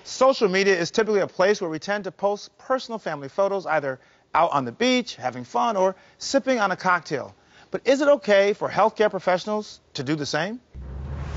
Social media is typically a place where we tend to post personal family photos, either out on the beach, having fun, or sipping on a cocktail. But is it okay for healthcare professionals to do the same?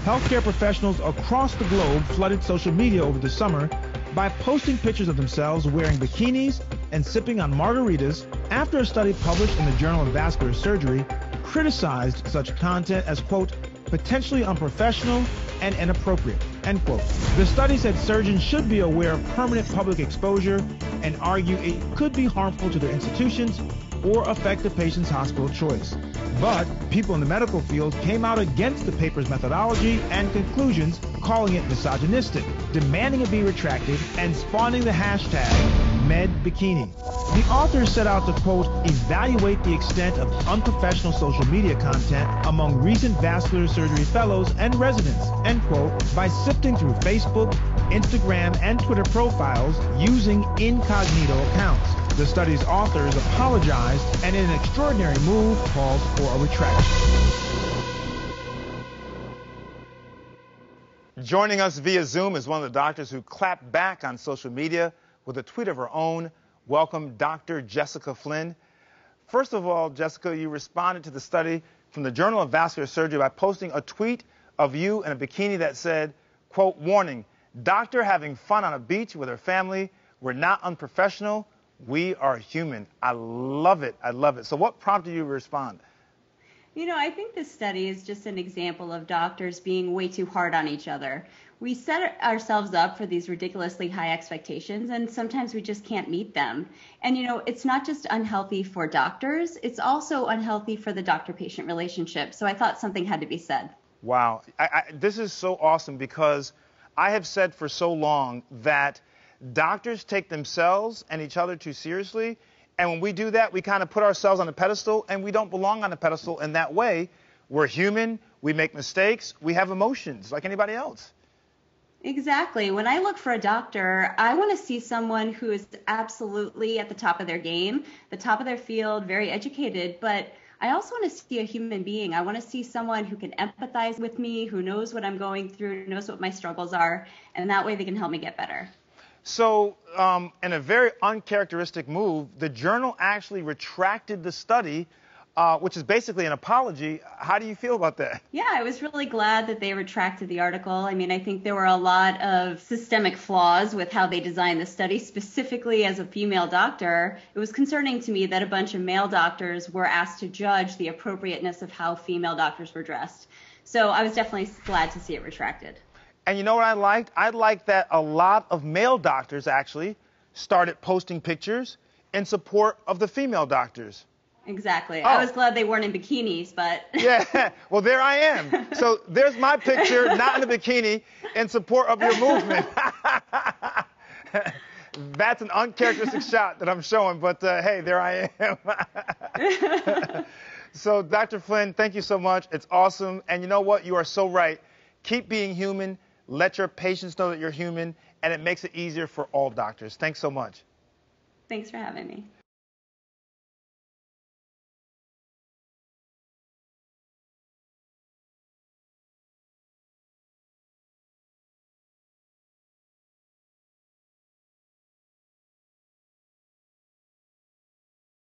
Healthcare professionals across the globe flooded social media over the summer by posting pictures of themselves wearing bikinis and sipping on margaritas after a study published in the Journal of Vascular Surgery criticized such content as, quote, potentially unprofessional and inappropriate, end quote. The study said surgeons should be aware of permanent public exposure and argue it could be harmful to their institutions or affect the patient's hospital choice. But people in the medical field came out against the paper's methodology and conclusions, calling it misogynistic, demanding it be retracted, and spawning the hashtag #MedBikini. The authors set out to, quote, evaluate the extent of unprofessional social media content among recent vascular surgery fellows and residents, end quote, by sifting through Facebook, Instagram, and Twitter profiles using incognito accounts. The study's authors apologized and, in an extraordinary move, called for a retraction. Joining us via Zoom is one of the doctors who clapped back on social media with a tweet of her own. Welcome, Dr. Jessica Flynn. First of all, Jessica, you responded to the study from the Journal of Vascular Surgery by posting a tweet of you in a bikini that said, quote, warning, doctor having fun on a beach with her family. We're not unprofessional. We are human. I love it. I love it. So what prompted you to respond? You know, I think this study is just an example of doctors being way too hard on each other. We set ourselves up for these ridiculously high expectations, and sometimes we just can't meet them. And, you know, it's not just unhealthy for doctors, it's also unhealthy for the doctor-patient relationship. So I thought something had to be said. Wow. This is so awesome because I have said for so long that doctors take themselves and each other too seriously. And when we do that, we kind of put ourselves on a pedestal, and we don't belong on a pedestal in that way. We're human. We make mistakes. We have emotions like anybody else. Exactly. When I look for a doctor, I want to see someone who is absolutely at the top of their game, the top of their field, very educated, but I also want to see a human being. I want to see someone who can empathize with me, who knows what I'm going through, knows what my struggles are, and that way they can help me get better. So in a very uncharacteristic move, the journal actually retracted the study, which is basically an apology. How do you feel about that? Yeah, I was really glad that they retracted the article. I mean, I think there were a lot of systemic flaws with how they designed the study. Specifically, as a female doctor, it was concerning to me that a bunch of male doctors were asked to judge the appropriateness of how female doctors were dressed. So I was definitely glad to see it retracted. And you know what I liked? I liked that a lot of male doctors actually started posting pictures in support of the female doctors. Exactly. Oh. I was glad they weren't in bikinis, but... Yeah, well, there I am. So there's my picture, not in a bikini, in support of your movement. That's an uncharacteristic shot that I'm showing, but hey, there I am. So, Dr. Flynn, thank you so much. It's awesome. And you know what? You are so right. Keep being human. Let your patients know that you're human, and it makes it easier for all doctors. Thanks so much. Thanks for having me.